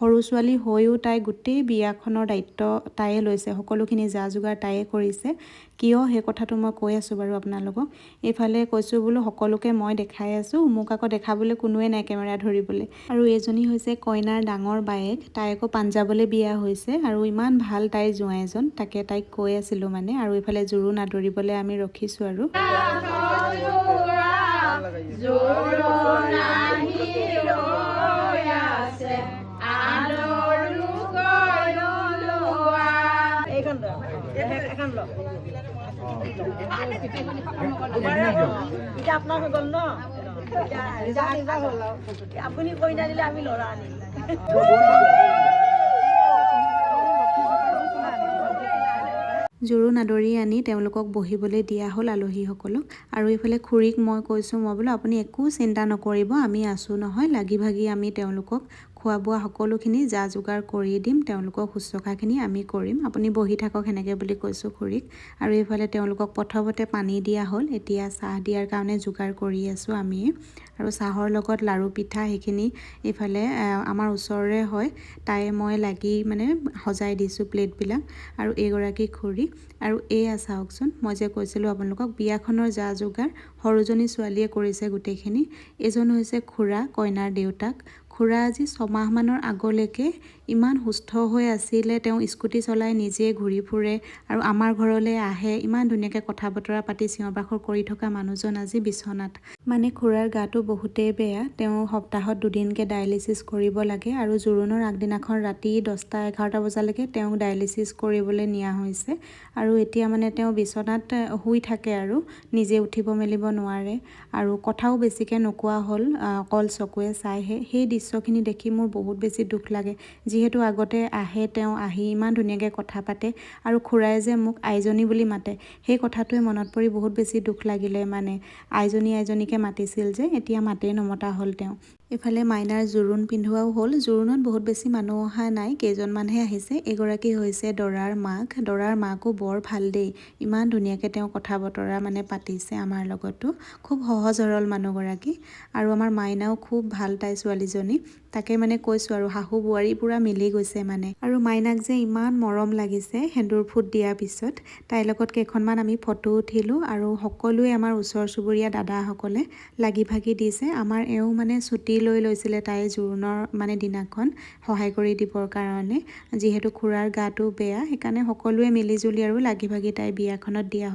সৰু ছোৱালী হৈও তাই গোটেই বিয়াখনৰ দায়িত্ব তাইয়ে লৈছে, সকলোখিনি যা যোগাৰ তাইয়ে কৰিছে। কিয় সেই কথাটো মই কৈ আছোঁ বাৰু আপোনালোকক। এইফালে কৈছোঁ বোলো সকলোকে মই দেখাই আছোঁ, মোক আকৌ দেখাবলৈ কোনোৱে নাই কেমেৰা ধৰিবলৈ। আৰু এইজনী হৈছে কইনাৰ ডাঙৰ বায়েক, তাই আকৌ পাঞ্জাৱলৈ বিয়া হৈছে আৰু ইমান ভাল তাইৰ জোঁৱাইজন, তাকে তাইক কৈ আছিলোঁ মানে। আৰু এইফালে জোৰোণ আদৰিবলৈ আমি ৰখিছোঁ আৰু। আপনাৰ হল ন আপনি কইনা দিলে আমি লড়া আনি জোৰোণ আদৰি আনি তেওঁলোকক বহিবলৈ দিয়া হ'ল আলহীসকলক। আৰু এইফালে খুৰীক মই কৈছোঁ, মই বোলো আপুনি একো চিন্তা নকৰিব, আমি আছোঁ নহয়, লাগি ভাগি আমি তেওঁলোকক খোৱা বোৱা সকলোখিনি যা যোগাৰ কৰি দিম, তেওঁলোকক শুশ্ৰূষাখিনি আমি কৰিম, আপুনি বহি থাকক সেনেকৈ বুলি কৈছোঁ খুৰীক। আৰু এইফালে তেওঁলোকক প্ৰথমতে পানী দিয়া হ'ল, এতিয়া চাহ দিয়াৰ কাৰণে যোগাৰ কৰি আছোঁ আমি। আৰু চাহৰ লগত লাৰু পিঠা সেইখিনি এইফালে আমাৰ ওচৰৰে হয়, তাই মই লাগি মানে সজাই দিছোঁ প্লেটবিলাক। আৰু এইগৰাকী খুৰী। আৰু এয়া চাওকচোন, মই যে কৈছিলোঁ আপোনালোকক বিয়াখনৰ যা যোগাৰ সৰুজনী ছোৱালীয়ে কৰিছে গোটেইখিনি। এজন হৈছে খুৰা, কইনাৰ দেউতাক। খুৰা আজি 6 মাহমানৰ আগলৈকে ইমান সুস্থ হৈ আছিলে, তেওঁ স্কুটি চলাই নিজে ঘূৰি ফুৰে আৰু আমাৰ ঘৰলৈ আহে, ইমান ধুনীয়াকৈ কথা বতৰা পাতি চিঞৰ বাখৰ কৰি থকা মানুহজন আজি বিচনাত। মানে খুৰাৰ গাটো বহুতেই বেয়া, তেওঁ সপ্তাহত 2 দিনকৈ ডায়েলিচিছ কৰিব লাগে। আৰু জোৰোণৰ আগদিনাখন ৰাতি 10-11 বজালৈকে তেওঁক ডায়েলিচিছ কৰিবলৈ নিয়া হৈছে। আৰু এতিয়া মানে তেওঁ বিচনাত শুই থাকে আৰু নিজে উঠিব মেলিব নোৱাৰে আৰু কথাও বেছিকৈ নোকোৱা হ'ল, অকল চকুৱে চাইহে। সেই দৃশ্যখিনি দেখি মোৰ বহুত বেছি দুখ লাগে, যিহেতু আগতে আহে, তেওঁ আহি ইমান ধুনীয়াকৈ কথা পাতে আৰু খুৰাই যে মোক আইজনী বুলি মাতে, সেই কথাটোৱে মনত পৰি বহুত বেছি দুখ লাগিলে। মানে আইজনী আইজনীকৈ মাতিছিল যে, এতিয়া মাতেই নমতা হ'ল তেওঁ। এইফালে মাইনাৰ জোৰোণ পিন্ধোৱাও হ'ল। জোৰোণত বহুত বেছি মানুহ অহা নাই, কেইজনমানহে আহিছে। এগৰাকী হৈছে দৰাৰ মাক, দৰাৰ মাকো বৰ ভাল দেই, ইমান ধুনীয়াকৈ তেওঁ কথা বতৰা মানে পাতিছে আমাৰ লগতো, খুব সহজ সৰল মানুহগৰাকী। আৰু আমাৰ মাইনাও খুব ভাল, তাই ছোৱালীজনী, তাকে মানে কৈছোঁ আৰু শাহু বোৱাৰী পূৰা মিলি গৈছে মানে। আৰু মাইনাক যে ইমান মৰম লাগিছে সেন্দুৰ ফুট দিয়াৰ পিছত। তাইৰ লগত কেইখনমান আমি ফটো উঠিলোঁ আৰু সকলোৱে আমাৰ ওচৰ চুবুৰীয়া দাদাসকলে লাগি ভাগি দিছে। আমাৰ এওঁ মানে ছুটি লৈ লৈছিলে তাইৰ জোৰোণৰ মানে দিনাখন সহায় কৰি দিবৰ কাৰণে, যিহেতু খুৰাৰ গাটো বেয়া, সেইকাৰণে সকলোৱে মিলি জুলি আৰু লাগি ভাগি তাইৰ বিয়াখনত দিয়া